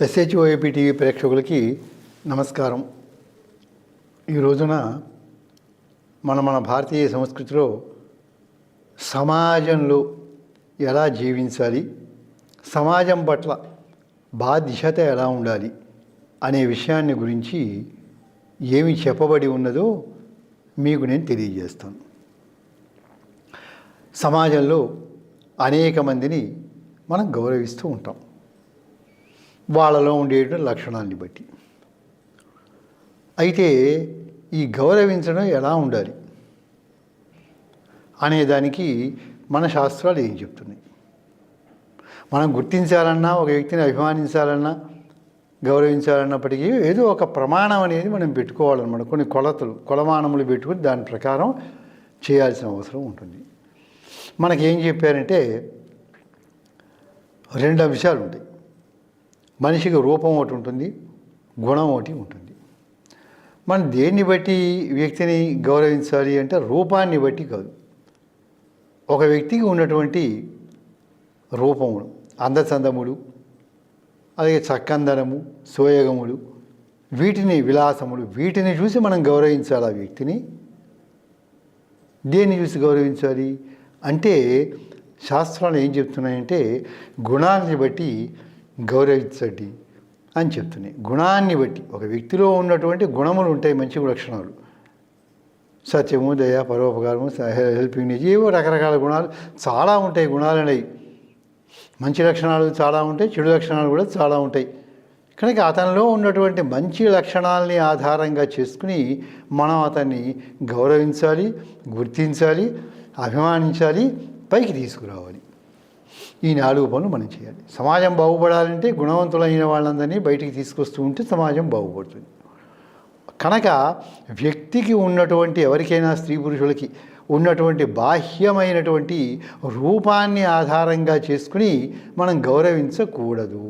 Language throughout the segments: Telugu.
ఎస్హెచ్ఓఏపీ టీవీ ప్రేక్షకులకి నమస్కారం. ఈ రోజున మన భారతీయ సంస్కృతిలో సమాజంలో ఎలా జీవించాలి, సమాజం పట్ల బాధ్యత ఎలా ఉండాలి అనే విషయాన్ని గురించి ఏమి చెప్పబడి ఉన్నదో మీకు నేను తెలియజేస్తాను. సమాజంలో అనేక మందిని మనం గౌరవిస్తూ ఉంటాం, వాళ్ళలో ఉండే లక్షణాన్ని బట్టి. అయితే ఈ గౌరవించడం ఎలా ఉండాలి అనేదానికి మన శాస్త్రాలు ఏం చెప్తున్నాయి? మనం గుర్తించాలన్నా, ఒక వ్యక్తిని అభిమానించాలన్నా, గౌరవించాలన్నప్పటికీ ఏదో ఒక ప్రమాణం అనేది మనం పెట్టుకోవాలన్నమాట. కొన్ని కొలమానములు పెట్టుకుని దాని ప్రకారం చేయాల్సిన అవసరం ఉంటుంది. మనకేం చెప్పారంటే రెండు అంశాలు ఉంటాయి. మనిషికి రూపం ఒకటి ఉంటుంది, గుణం ఒకటి ఉంటుంది. మనం దేన్ని బట్టి వ్యక్తిని గౌరవించాలి అంటే రూపాన్ని బట్టి కాదు. ఒక వ్యక్తికి ఉన్నటువంటి రూపములు, అందచందములు, అలాగే చక్కందనము, సోయగములు, వీటిని విలాసములు, వీటిని చూసి మనం గౌరవించాలి. ఆ వ్యక్తిని దేన్ని చూసి గౌరవించాలి అంటే శాస్త్రాలు ఏం చెప్తున్నాయంటే గుణాన్ని బట్టి గౌరవించండి అని చెప్తున్నాయి. గుణాన్ని బట్టి, ఒక వ్యక్తిలో ఉన్నటువంటి గుణములు ఉంటాయి, మంచి లక్షణాలు, సత్యము, దయ, పరోపకారము, హెల్పింగ్ నేచర్, ఏవో రకరకాల గుణాలు చాలా ఉంటాయి. గుణాలు అనేవి మంచి లక్షణాలు చాలా ఉంటాయి, చెడు లక్షణాలు కూడా చాలా ఉంటాయి. కనుక అతనిలో ఉన్నటువంటి మంచి లక్షణాలని ఆధారంగా చేసుకుని మనం అతన్ని గౌరవించాలి, గుర్తించాలి, అభిమానించాలి, పైకి తీసుకురావాలి. ఈ 4 పనులు మనం చేయాలి. సమాజం బాగుపడాలంటే గుణవంతులైన వాళ్ళందరినీ బయటికి తీసుకొస్తూ ఉంటే సమాజం బాగుపడుతుంది. కనుక వ్యక్తికి ఉన్నటువంటి, ఎవరికైనా స్త్రీ పురుషులకి ఉన్నటువంటి బాహ్యమైనటువంటి రూపాన్ని ఆధారంగా చేసుకుని మనం గౌరవించకూడదు.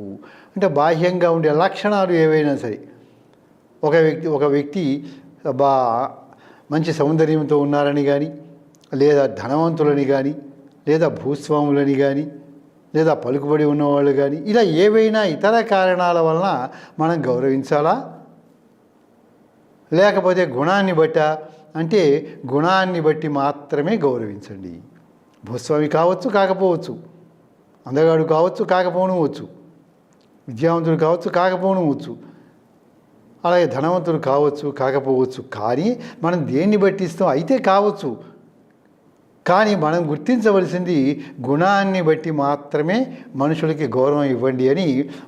అంటే బాహ్యంగా ఉండే లక్షణాలు ఏవైనా సరే, ఒక వ్యక్తి మంచి సౌందర్యంతో ఉన్నారని కానీ, లేదా ధనవంతులని కానీ, లేదా భూస్వాములని కానీ, లేదా పలుకుబడి ఉన్నవాళ్ళు కానీ, ఇలా ఏవైనా ఇతర కారణాల వలన మనం గౌరవించాలా? లేకపోతే గుణాన్ని బట్టా అంటే గుణాన్ని బట్టి మాత్రమే గౌరవించండి. భూస్వామి కావచ్చు, కాకపోవచ్చు, అందగాడు కావచ్చు, కాకపోనవచ్చు, విద్యావంతుడు కావచ్చు, కాకపోనవచ్చు, అలాగే ధనవంతుడు కావచ్చు, కాకపోవచ్చు. కానీ మనం దేన్ని బట్టి ఇస్తాం అయితే కావచ్చు, కానీ మనం గుర్తించవలసింది గుణాన్ని బట్టి మాత్రమే మనుషులకి గౌరవం ఇవ్వండి అని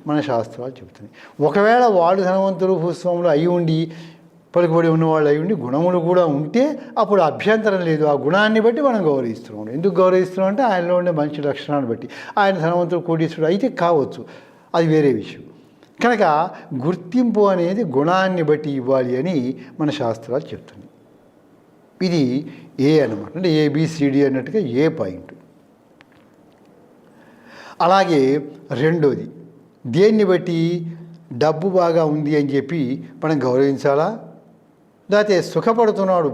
మన శాస్త్రాలు చెబుతున్నాయి. ఒకవేళ వాళ్ళు ధనవంతులు, భూస్వాములు అయి ఉండి, పలుకుబడి ఉన్నవాళ్ళు అయి ఉండి, గుణములు కూడా ఉంటే అప్పుడు అభ్యంతరం లేదు. ఆ గుణాన్ని బట్టి మనం గౌరవిస్తున్నాం. ఎందుకు గౌరవిస్తున్నాం అంటే ఆయనలో ఉండే మంచి లక్షణాన్ని బట్టి. ఆయన ధనవంతుడు, కోటీశ్వరుడు అయితే కావచ్చు, అది వేరే విషయం. కనుక గుర్తింపు అనేది గుణాన్ని బట్టి ఇవ్వాలి అని మన శాస్త్రాలు చెప్తున్నాయి. ఇది ఏ అన్నమాట, అంటే ఏబిసిడి అన్నట్టుగా ఏ పాయింట్. అలాగే రెండోది, దేన్ని బట్టి డబ్బు బాగా ఉంది అని చెప్పి మనం గౌరవించాలా? లేకపోతే సుఖపడుతున్నాడు,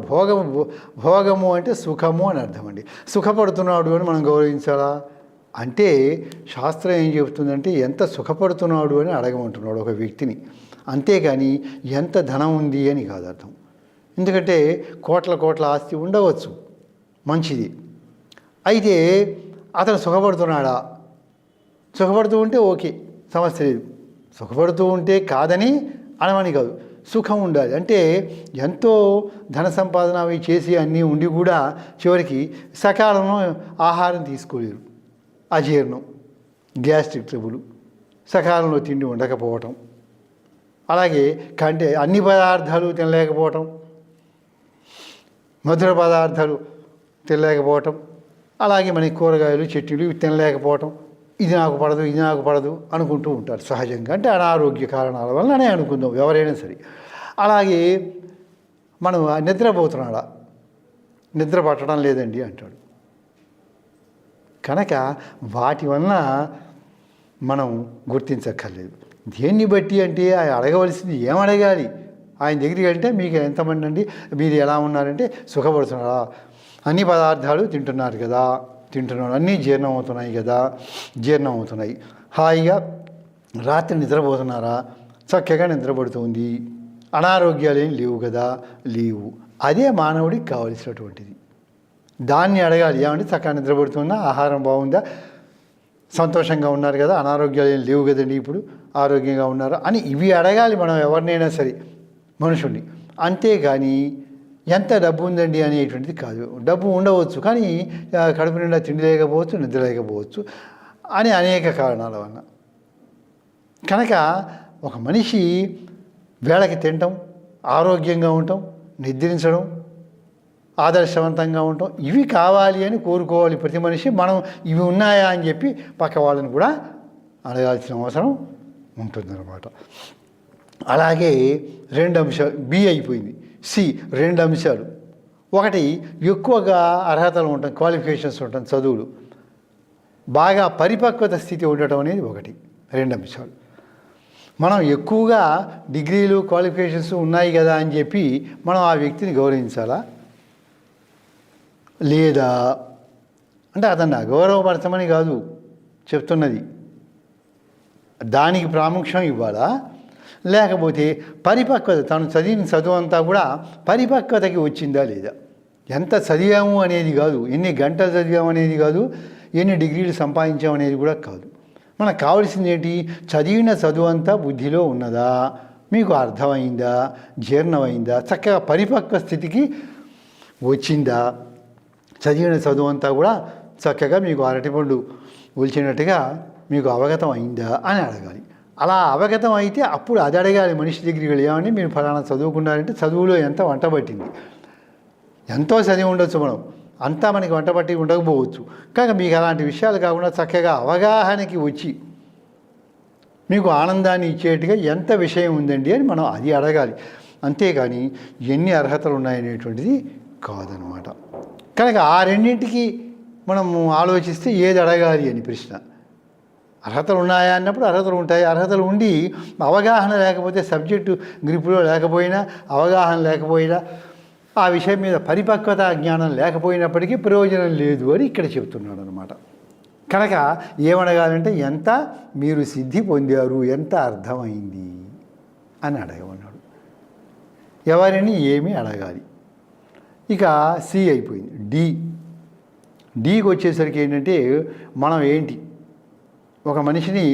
భోగము అంటే సుఖము అని అర్థం అండి. సుఖపడుతున్నాడు అని మనం గౌరవించాలా అంటే శాస్త్రం ఏం చెబుతుందంటే ఎంత సుఖపడుతున్నాడు అని అడగమంటున్నాడు ఒక వ్యక్తిని, అంతేగాని ఎంత ధనం ఉంది అని కాదు అర్థం. ఎందుకంటే కోట్ల ఆస్తి ఉండవచ్చు, మంచిది. అయితే అతను సుఖపడుతున్నాడా? సుఖపడుతూ ఉంటే ఓకే, సమస్య లేదు. సుఖపడుతూ ఉంటే కాదని అనమని కాదు, సుఖం ఉండాలి. అంటే ఎంతో ధన సంపాదన అవి చేసి అన్నీ ఉండి కూడా చివరికి సకాలంలో ఆహారం తీసుకోలేరు, అజీర్ణం, గ్యాస్ట్రిక్ ట్రబుల్, సకాలంలో తిండి ఉండకపోవటం, అలాగే అన్ని పదార్థాలు తినలేకపోవటం, మధుర పదార్థాలు తినలేకపోవటం, అలాగే మనకి కూరగాయలు, చట్నీలు ఇవి తినలేకపోవటం, ఇది నాకు పడదు అనుకుంటూ ఉంటారు సహజంగా. అంటే అనారోగ్య కారణాల వల్లనే అనుకుందాం ఎవరైనా సరే. అలాగే మనం నిద్రపోతున్నాడా? నిద్ర పట్టడం లేదండి అంటాడు. కనుక వాటి వలన మనం గుర్తించక్కర్లేదు. దేన్ని బట్టి అంటే అడగవలసింది ఏమడగాలి? ఆయన దగ్గరికి వెళ్తే మీకు ఎంతమంది అండి, మీరు ఎలా ఉన్నారంటే సుఖపడుతున్నారా, అన్ని పదార్థాలు తింటున్నారు కదా, తింటున్నాడు, అన్నీ జీర్ణం అవుతున్నాయి కదా, జీర్ణం అవుతున్నాయి, హాయిగా రాత్రి నిద్రపోతున్నారా? చక్కగా నిద్రపడుతుంది. అనారోగ్యాలు ఏం లేవు కదా? లేవు. అదే మానవుడికి కావలసినటువంటిది. దాన్ని అడగాలి. ఏమంటే చక్కగా నిద్రపడుతున్నా, ఆహారం బాగుందా, సంతోషంగా ఉన్నారు కదా, అనారోగ్యాలు ఏం లేవు కదండి, ఇప్పుడు ఆరోగ్యంగా ఉన్నారు అని ఇవి అడగాలి మనం ఎవరినైనా సరే మనుషుల్ని. అంతేగాని ఎంత డబ్బు ఉందండి అనేటువంటిది కాదు. డబ్బు ఉండవచ్చు కానీ కడుపు నిండా తిండి లేకపోవచ్చు, నిద్ర లేకపోవచ్చు అని అనేక కారణాల వల్ల. కనుక ఒక మనిషి వేళకి తినటం, ఆరోగ్యంగా ఉండటం, నిద్రించడం, ఆదర్శవంతంగా ఉండటం ఇవి కావాలి అని కోరుకోవాలి ప్రతి మనిషి. మనం ఇవి ఉన్నాయా అని చెప్పి పక్క వాళ్ళని కూడా అడగాల్సిన అవసరం ఉంటుందన్నమాట. అలాగే 2 అంశాలు, బి అయిపోయింది. సి 2 అంశాలు. ఒకటి ఎక్కువగా అర్హతలు ఉంటాయి, క్వాలిఫికేషన్స్ ఉంటాయి, చదువులు బాగా పరిపక్వత స్థితి ఉండటం అనేది ఒకటి. 2 అంశాలు. మనం ఎక్కువగా డిగ్రీలు క్వాలిఫికేషన్స్ ఉన్నాయి కదా అని చెప్పి మనం ఆ వ్యక్తిని గౌరవించాలా లేదా? అంటే అతన్ని అగౌరవపరచమని కాదు చెప్తున్నది, దానికి ప్రాముఖ్యం ఇవ్వాలా? లేకపోతే పరిపక్వత, తను చదివిన చదువు అంతా కూడా పరిపక్వతకి వచ్చిందా లేదా? ఎంత చదివాము అనేది కాదు, ఎన్ని గంటలు చదివాము అనేది కాదు, ఎన్ని డిగ్రీలు సంపాదించాము అనేది కూడా కాదు. మనకు కావాల్సింది ఏంటి? చదివిన చదువు అంతా బుద్ధిలో ఉన్నదా, మీకు అర్థమైందా, జీర్ణమైందా, చక్కగా పరిపక్వ స్థితికి వచ్చిందా, చదివిన చదువు అంతా కూడా చక్కగా మీకు అరటిపండు ఒలిచినట్టుగా మీకు అవగతం అయిందా అని అడగాలి. అలా అవగతం అయితే అప్పుడు అది అడగాలి మనిషి దగ్గరికి వెళ్ళి. ఏమని మీరు ఫలానా చదువుకున్నారంటే చదువులో ఎంత వంట పట్టింది? ఎంతో చదివి ఉండొచ్చు మనం, అంతా మనకి వంట పట్టి ఉండకపోవచ్చు. కానీ మీకు అలాంటి విషయాలు కాకుండా చక్కగా అవగాహనకి వచ్చి మీకు ఆనందాన్ని ఇచ్చేట్టుగా ఎంత విషయం ఉందండి అని మనం అది అడగాలి. అంతేగాని ఎన్ని అర్హతలు ఉన్నాయనేటువంటిది కాదనమాట. కనుక ఆ రెండింటికి మనం ఆలోచిస్తే ఏది అడగాలి అని ప్రశ్న. అర్హతలు ఉన్నాయా అన్నప్పుడు అర్హతలు ఉంటాయి. అర్హతలు ఉండి అవగాహన లేకపోతే, సబ్జెక్టు గ్రిప్పులో లేకపోయినా, అవగాహన లేకపోయినా, ఆ విషయం మీద పరిపక్వత జ్ఞానం లేకపోయినప్పటికీ ప్రయోజనం లేదు అని ఇక్కడ చెప్తున్నాడు అనమాట. కనుక ఏమడగాలంటే ఎంత మీరు సిద్ధి పొందారు, ఎంత అర్థమైంది అని అడగమన్నాడు. ఎవరిని ఏమి అడగాలి. ఇక సి అయిపోయింది. డీకి వచ్చేసరికి ఏంటంటే మనం ఏంటి, ఒక మనిషిని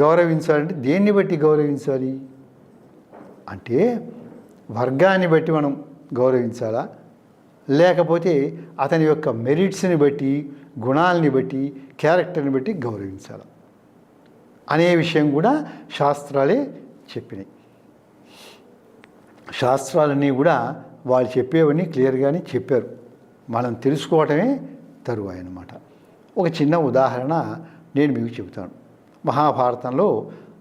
గౌరవించాలంటే దేన్ని బట్టి గౌరవించాలి అంటే వర్గాన్ని బట్టి మనం గౌరవించాలా, లేకపోతే అతని యొక్క మెరిట్స్ని బట్టి, గుణాలని బట్టి, క్యారెక్టర్ని బట్టి గౌరవించాలా అనే విషయం కూడా శాస్త్రాలే చెప్పినాయి. శాస్త్రాలన్నీ కూడా వాళ్ళు చెప్పేవన్నీ క్లియర్గానే చెప్పారు. మనం తెలుసుకోవటమే తరువాయి అన్నమాట. ఒక చిన్న ఉదాహరణ నేను మీకు చెబుతాను. మహాభారతంలో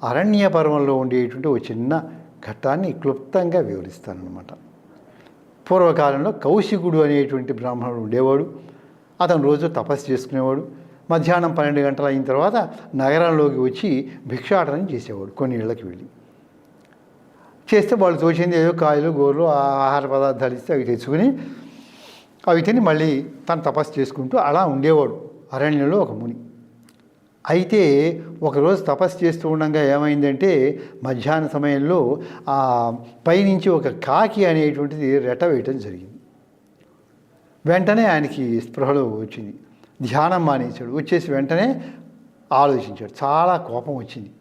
అరణ్య పర్వంలో ఉండేటువంటి ఒక చిన్న ఘట్టాన్ని క్లుప్తంగా వివరిస్తానన్నమాట. పూర్వకాలంలో కౌశికుడు అనేటువంటి బ్రాహ్మణుడు ఉండేవాడు. అతను రోజు తపస్సు చేసుకునేవాడు. మధ్యాహ్నం 12 గంటలు అయిన తర్వాత నగరంలోకి వచ్చి భిక్షాటనం చేసేవాడు. కొన్ని ఇళ్ళకి వెళ్ళి చేస్తే వాళ్ళు తోచింది ఏదో కాయలు, గోర్లు, ఆహార పదార్థాలు ఇస్తే అవి తెచ్చుకుని అవి తిని మళ్ళీ తను తపస్సు చేసుకుంటూ అలా ఉండేవాడు అరణ్యంలో ఒక ముని. అయితే ఒకరోజు తపస్సు చేస్తూ ఉండగా ఏమైందంటే మధ్యాహ్న సమయంలో ఆ పైనుంచి ఒక కాకి అనేటువంటిది రెట్ట వేయటం జరిగింది. వెంటనే ఆయనకి స్పృహలో వచ్చింది. ధ్యానం మానేశాడు. వచ్చేసి వెంటనే ఆలోచించాడు. చాలా కోపం వచ్చింది.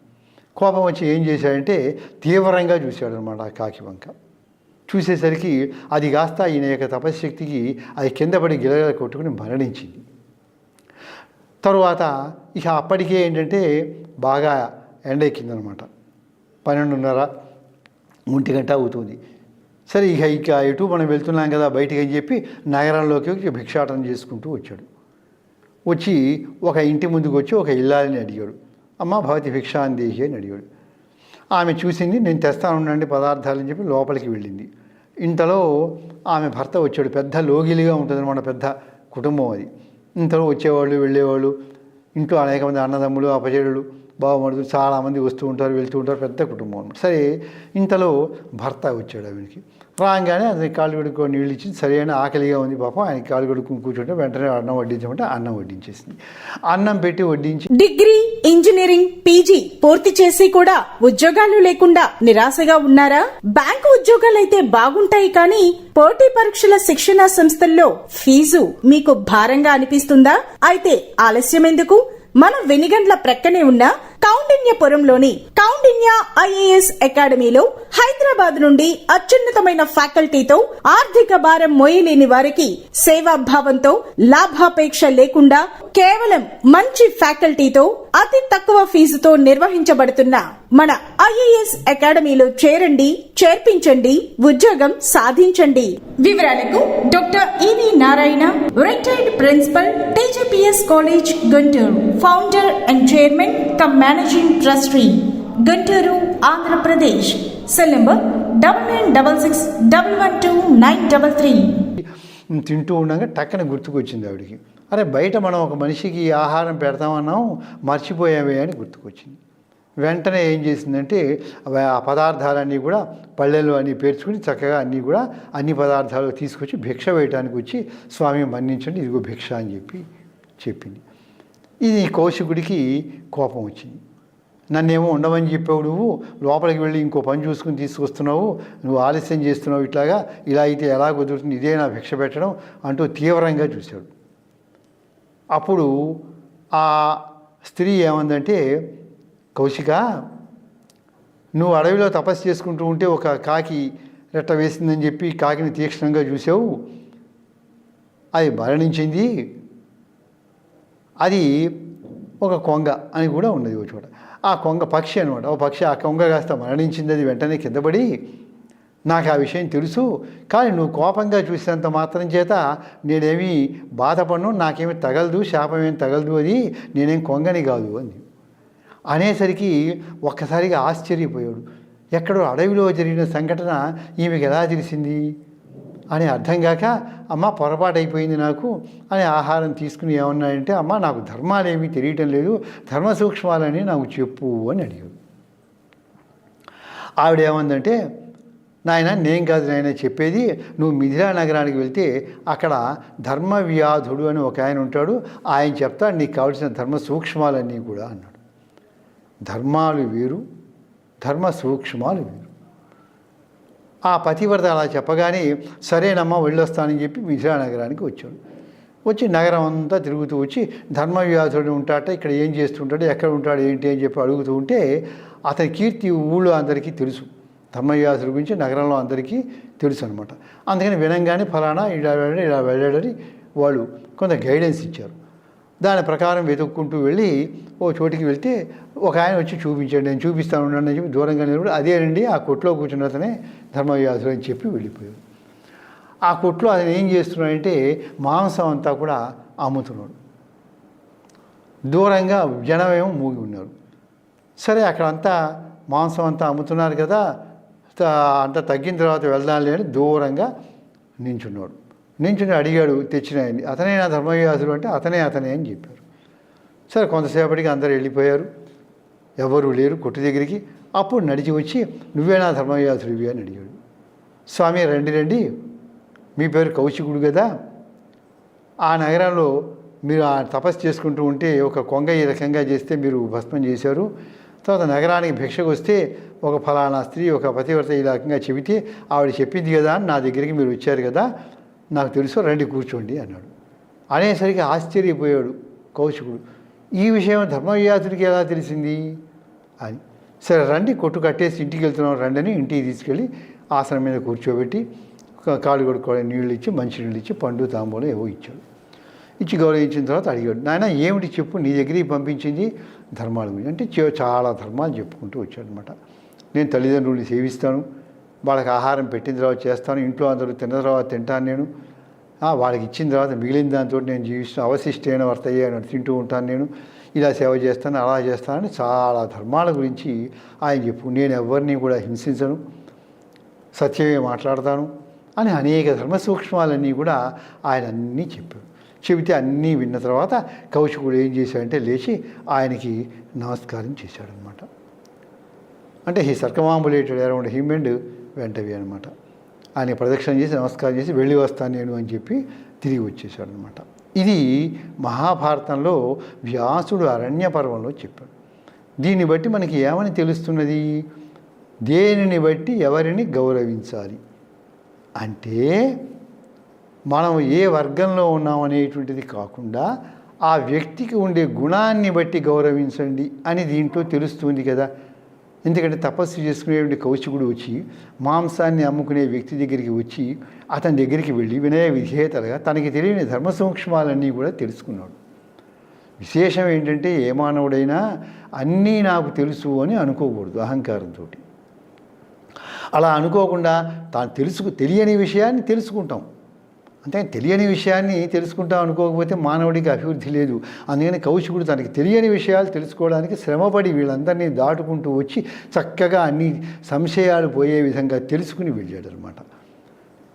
కోపం వచ్చి ఏం చేశాడంటే తీవ్రంగా చూశాడు అనమాట ఆ కాకి వంక. చూసేసరికి అది కాస్త ఈయన యొక్క తపశ్శక్తికి అది కింద పడి గిలగల కొట్టుకుని మరణించింది. తరువాత ఇక అప్పటికే ఏంటంటే బాగా ఎండెక్కిందనమాట. 12:30 1 గంట అవుతుంది. సరే ఇక ఎటు మనం వెళ్తున్నాం కదా బయటికి అని చెప్పి నగరంలోకి భిక్షాటన చేసుకుంటూ వచ్చాడు. వచ్చి ఒక ఇంటి ముందుకు వచ్చి ఒక ఇల్లాలని అడిగాడు. అమ్మ భవతి భిక్షాన్ దేహి అని అడిగాడు. ఆమె చూసింది. నేను తెస్తానుండండి పదార్థాలని చెప్పి లోపలికి వెళ్ళింది. ఇంతలో ఆమె భర్త వచ్చాడు. పెద్ద లోగిలిగా ఉంటుంది అన్నమాట, పెద్ద కుటుంబం అది. ఇంతలో వచ్చేవాళ్ళు వెళ్ళేవాళ్ళు, ఇంట్లో అనేక మంది అన్నదమ్ములు, అపజయులు, బావమరుదులు చాలామంది వస్తూ ఉంటారు, వెళ్తూ ఉంటారు. పెద్ద కుటుంబం అన్నమాట. సరే ఇంతలో భర్త వచ్చాడు. ఆమెకి రాగానే అతని కాళ్ళు కడుక్కొని నీళ్ళు ఇచ్చింది. సరైన ఆకలిగా ఉంది పాపం, ఆయన కాళ్ళు కడుక్కుని కూర్చుంటే వెంటనే అన్నం వడ్డించమంటే అన్నం వడ్డించేసింది. అన్నం పెట్టి వడ్డించి డిగ్రీ, ఇంజనీరింగ్, పీజీ పూర్తి చేసి కూడా ఉద్యోగాలు లేకుండా నిరాశగా ఉన్నారా? బ్యాంకు ఉద్యోగాలైతే బాగుంటాయి కానీ పోటీ పరీక్షల శిక్షణా సంస్థల్లో ఫీజు మీకు భారంగా అనిపిస్తుందా? అయితే ఆలస్యం ఎందుకు? మన వెనిగండ్ల ప్రక్కనే ఉన్న కౌండిన్యపురంలోని కౌండిన్య ఐఏఎస్ అకాడమీలో హైదరాబాద్ నుండి అత్యున్నతమైన ఫ్యాకల్టీతో ఆర్థిక భారం మోయలేని వారికి సేవాభావంతో లాభాపేక్ష లేకుండా కేవలం మంచి ఫ్యాకల్టీతో అతి తక్కువ ఫీజుతో నిర్వహించబడుతున్న మన ఐఏఎస్ అకాడమీలో చేరండి, చేర్పించండి, ఉద్యోగం సాధించండి. వివరాలకు doctor EV Narayana, retired principal, TGPS college, Guntur, founder and chairman cum managing trustee, Guntur, Andhra Pradesh. Cell number 9966112933. తింటూ ఉండగా టక్కన గుర్తుకొచ్చింది ఆవిడికి. అరే బయట మనం ఒక మనిషికి ఆహారం పెడతామన్నాం, మర్చిపోయామే అని గుర్తుకొచ్చింది. వెంటనే ఏం చేసిందంటే ఆ పదార్థాలన్నీ కూడా పళ్ళెల్లో అన్నీ పేర్చుకుని చక్కగా అన్ని పదార్థాలు తీసుకొచ్చి భిక్ష వేయటానికి వచ్చి, స్వామి మన్నించండి, ఇదిగో భిక్ష అని చెప్పింది. ఇది కౌశికుడికి కోపం వచ్చింది. నన్నేమో ఉండమని చెప్పావు, నువ్వు లోపలికి వెళ్ళి ఇంకో పని చూసుకుని తీసుకొస్తున్నావు, నువ్వు ఆలస్యం చేస్తున్నావు, ఇలా అయితే ఎలా కుదురుతుంది, ఇదే నా భిక్ష పెట్టడం అంటూ తీవ్రంగా చూశాడు. అప్పుడు ఆ స్త్రీ ఏమందంటే, కౌశిక, నువ్వు అడవిలో తపస్సు చేసుకుంటూ ఉంటే ఒక కాకి రెట్ట వేసిందని చెప్పి కాకిని తీక్షణంగా చూసావు, అది మరణించింది, అది ఒక కొంగ అని కూడా ఉన్నది ఒక చోట. ఆ కొంగ పక్షి అనమాట, ఓ పక్షి, ఆ కొంగ కాస్త మరణించింది, అది వెంటనే కిందపడి. నాకు ఆ విషయం తెలుసు, కానీ నువ్వు కోపంగా చూసినంత మాత్రం చేత నేనేమీ బాధపడను, నాకేమీ తగలదు, శాపం ఏమి తగలదు, అది నేనేం కొంగని కాదు అని అనేసరికి ఒక్కసారిగా ఆశ్చర్యపోయాడు. ఎక్కడో అడవిలో జరిగిన సంఘటన ఈమెకి ఎలా తెలిసింది అని అర్థం కాక, అమ్మ పొరపాటు అయిపోయింది నాకు అని ఆహారం తీసుకుని ఏమన్నాడంటే, అమ్మ నాకు ధర్మాలేమీ తెలియటం లేదు, ధర్మ సూక్ష్మాలని నాకు చెప్పు అని అడిగాడు. ఆవిడేమందంటే, నాయన నేను కాదు నాయన చెప్పేది, నువ్వు మిథిలా నగరానికి వెళ్తే అక్కడ ధర్మవ్యాధుడు అని ఒక ఆయన ఉంటాడు, ఆయన చెప్తాడు నీకు కావాల్సిన ధర్మ సూక్ష్మాలన్నీ కూడా అన్నాడు. ధర్మాలు వేరు, ధర్మ సూక్ష్మాలు వేరు. ఆ పతివ్రత అలా చెప్పగానే సరేనమ్మా వెళ్ళొస్తానని చెప్పి మిథిలా నగరానికి వచ్చాడు. వచ్చి నగరం అంతా తిరుగుతూ వచ్చి ధర్మవ్యాధుడు ఉంటాట, ఇక్కడ ఏం చేస్తుంటాడు, ఎక్కడ ఉంటాడు, ఏంటి అని చెప్పి అడుగుతూ ఉంటే అతని కీర్తి ఊళ్ళో అందరికీ తెలుసు. ధర్మవ్యాధుడి గురించి నగరంలో అందరికీ తెలుసు అనమాట. అందుకని వినంగానే ఫలానా ఇలా వెళ్ళాడని వాళ్ళు కొంత గైడెన్స్ ఇచ్చారు. దాని ప్రకారం వెతుక్కుంటూ వెళ్ళి ఓ చోటికి వెళ్తే ఒక ఆయన వచ్చి చూపించాడు, నేను చూపిస్తాను అని చెప్పి దూరంగా నిలబడి, అదేనండి ఆ కొట్లో కూర్చున్న అతనే ధర్మవ్యాధుడు అని చెప్పి వెళ్ళిపోయాడు. ఆ కొట్లో అతను ఏం చేస్తున్నాడంటే మాంసం అంతా కూడా అమ్ముతున్నాడు. దూరంగా జనమేమో మూగి ఉన్నారు. సరే అక్కడంతా మాంసం అంతా అమ్ముతున్నారు కదా, అంతా తగ్గిన తర్వాత వెళ్దాంలే అని దూరంగా నించుని అడిగాడు తెచ్చిన ఆయన్ని, అతనే నా ధర్మవ్యాధుడు అంటే అతనే అని చెప్పారు. సరే కొంతసేపటికి అందరు వెళ్ళిపోయారు, ఎవరు లేరు కొట్టు దగ్గరికి. అప్పుడు నడిచి వచ్చి, నువ్వే నా ధర్మవ్యాధుడివి అని అడిగాడు. స్వామి రండి, మీ పేరు కౌశికుడు కదా, ఆ నగరంలో మీరు ఆ తపస్సు చేసుకుంటూ ఉంటే ఒక కొంగ ఈ రకంగా చేస్తే మీరు భస్మం చేశారు. తర్వాత నగరానికి భిక్షకు వస్తే ఒక ఫలానా స్త్రీ ఒక పతివ్రత ఈ రకంగా చెబితే ఆవిడ చెప్పింది కదా అని నా దగ్గరికి మీరు వచ్చారు కదా, నాకు తెలుసు, రండి కూర్చోండి అన్నాడు. అనేసరికి ఆశ్చర్యపోయాడు కౌశికుడు, ఈ విషయం ధర్మవ్యాధుడికి ఎలా తెలిసింది అని. సరే రండి, కొట్టు కట్టేసి ఇంటికి వెళ్తున్నాం రండి అని ఇంటికి తీసుకెళ్ళి ఆసనం మీద కూర్చోబెట్టి కాళ్ళు కొడుకోవడానికి నీళ్ళు ఇచ్చి, మంచి నీళ్ళు ఇచ్చి, పండు తాంబూలం ఏవో ఇచ్చాడు. ఇచ్చి గౌరవించిన తర్వాత అడిగాడు, నాయన ఏమిటి చెప్పు, నీ దగ్గరికి పంపించింది ధర్మాల గురించి అంటే. చాలా ధర్మాలు చెప్పుకుంటూ వచ్చాడనమాట. నేను తల్లిదండ్రుల్ని సేవిస్తాను, వాళ్ళకి ఆహారం పెట్టిన తర్వాత చేస్తాను, ఇంట్లో అందరూ తిన్న తర్వాత తింటాను, నేను వాళ్ళకి ఇచ్చిన తర్వాత మిగిలిన దాంతో నేను జీవిస్తాను, అవశిష్టైన వర్తయ్యే అని తింటూ ఉంటాను, నేను ఇలా సేవ చేస్తాను, అలా చేస్తానని చాలా ధర్మాల గురించి ఆయన చెప్పు. నేను ఎవరిని కూడా హింసించను, సత్యమే మాట్లాడతాను అని అనేక ధర్మ సూక్ష్మాలన్నీ కూడా ఆయన అన్నీ చెప్పాడు. చెబితే అన్నీ విన్న తర్వాత కౌశికుడు ఏం చేశాడంటే లేచి ఆయనకి నమస్కారం చేశాడనమాట. అంటే హీ సర్కమాంబులేటెడ్ అరౌండ్ హిమ్ అండ్ వెంటవి అనమాట. ఆయన ప్రదక్షిణ చేసి నమస్కారం చేసి వెళ్ళి వస్తాను నేను అని చెప్పి తిరిగి వచ్చేసాడు అనమాట. ఇది మహాభారతంలో వ్యాసుడు అరణ్య పర్వంలో చెప్పాడు. దీన్ని బట్టి మనకి ఏమని తెలుస్తున్నది? దేనిని బట్టి ఎవరిని గౌరవించాలి అంటే మనం ఏ వర్గంలో ఉన్నామనేటువంటిది కాకుండా ఆ వ్యక్తికి ఉండే గుణాన్ని బట్టి గౌరవించండి అని దీంట్లో తెలుస్తుంది కదా. ఎందుకంటే తపస్సు చేసుకునేటువంటి కౌశికుడు వచ్చి మాంసాన్ని అమ్ముకునే వ్యక్తి దగ్గరికి వచ్చి అతని దగ్గరికి వెళ్ళి వినయ విధేయతలుగా తనకి తెలియని ధర్మ సూక్ష్మాలన్నీ కూడా తెలుసుకున్నాడు. విశేషం ఏంటంటే ఏ మానవుడైనా అన్నీ నాకు తెలుసు అని అనుకోకూడదు అహంకారంతో. అలా అనుకోకుండా తాను తెలియని విషయాన్ని తెలుసుకుంటాం. అంటే తెలియని విషయాన్ని తెలుసుకుంటాం అనుకోకపోతే మానవుడికి అభివృద్ధి లేదు. అందుకని కౌశికుడు తనకి తెలియని విషయాలు తెలుసుకోవడానికి శ్రమపడి వీళ్ళందరినీ దాటుకుంటూ వచ్చి చక్కగా అన్ని సంశయాలు పోయే విధంగా తెలుసుకుని వెళ్ళాడు అనమాట.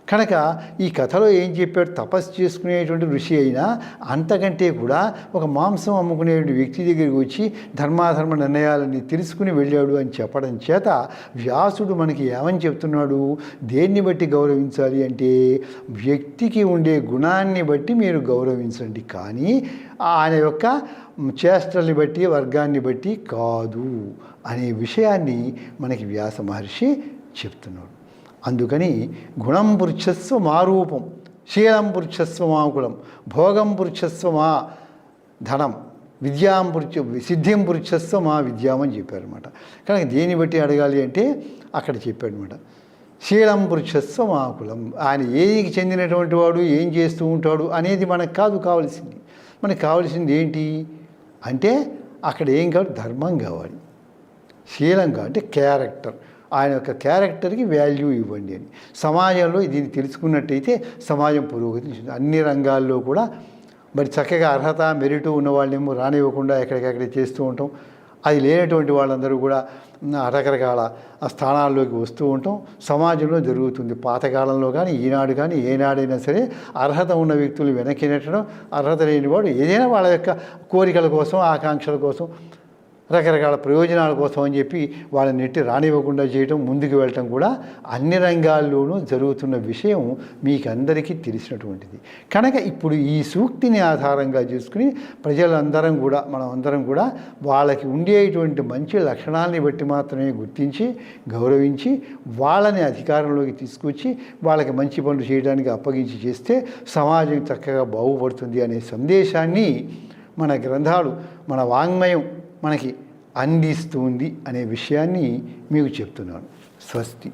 కనుక ఈ కథలో ఏం చెప్పాడు? తపస్సు చేసుకునేటువంటి ఋషి అయినా అంతకంటే కూడా ఒక మాంసం అమ్ముకునే వ్యక్తి దగ్గరికి వచ్చి ధర్మాధర్మ నిర్ణయాలన్నీ తెలుసుకుని వెళ్ళాడు అని చెప్పడం చేత వ్యాసుడు మనకి ఏమని చెప్తున్నాడు? దేన్ని బట్టి గౌరవించాలి అంటే వ్యక్తికి ఉండే గుణాన్ని బట్టి మీరు గౌరవించండి, కానీ ఆయన యొక్క చేష్టల్ని బట్టి వర్గాన్ని బట్టి కాదు అనే విషయాన్ని మనకి వ్యాస మహర్షి చెప్తున్నాడు. అందుకని గుణం పురుషస్వ మా రూపం, శీలం పురుషస్వ మా కులం, భోగం పురుషస్వ మా ధనం, సిద్ధిం పురుషస్వ మా విద్యాం అని చెప్పారనమాట. కనుక దేన్ని బట్టి అడగాలి అంటే అక్కడ చెప్పాడనమాట. శీలం పురుషస్వ మా కులం, ఆయన ఏదికి చెందినటువంటి వాడు, ఏం చేస్తూ ఉంటాడు అనేది మనకు కాదు కావాల్సింది. మనకు కావాల్సింది ఏంటి అంటే అక్కడ ఏం కావాలి? ధర్మం కావాలి, శీలం కావాలి, అంటే క్యారెక్టర్. ఆయన యొక్క క్యారెక్టర్కి వాల్యూ ఇవ్వండి అని. సమాజంలో దీన్ని తెలుసుకున్నట్టయితే సమాజం పురోగతి అన్ని రంగాల్లో కూడా. మరి చక్కగా అర్హత మెరిట్ ఉన్న వాళ్ళేమో రానివ్వకుండా ఎక్కడికక్కడ చేస్తూ ఉంటాం. అది లేనటువంటి వాళ్ళందరూ కూడా రకరకాల స్థానాల్లోకి వస్తూ ఉంటాం. సమాజంలో జరుగుతుంది. పాతకాలంలో కానీ ఈనాడు కానీ ఏనాడైనా సరే అర్హత ఉన్న వ్యక్తులు వెనక్కి నెట్టడం, అర్హత లేని వాడు ఏదైనా వాళ్ళ యొక్క కోరికల కోసం, ఆకాంక్షల కోసం, రకరకాల ప్రయోజనాల కోసం అని చెప్పి వాళ్ళని నెట్టి రానివ్వకుండా చేయటం, ముందుకు వెళ్ళటం కూడా అన్ని రంగాల్లోనూ జరుగుతున్న విషయం మీకు అందరికీ తెలిసినటువంటిది. కనుక ఇప్పుడు ఈ సూక్తిని ఆధారంగా చేసుకుని ప్రజలందరం కూడా, మనం అందరం కూడా వాళ్ళకి ఉండేటువంటి మంచి లక్షణాలని బట్టి మాత్రమే గుర్తించి గౌరవించి వాళ్ళని అధికారంలోకి తీసుకొచ్చి వాళ్ళకి మంచి పనులు చేయడానికి అప్పగించి చేస్తే సమాజం చక్కగా బాగుపడుతుంది అనే సందేశాన్ని మన గ్రంథాలు, మన వాంగ్మయం మనకి అందిస్తుంది అనే విషయాన్ని మీకు చెప్తున్నాను. స్వస్తి.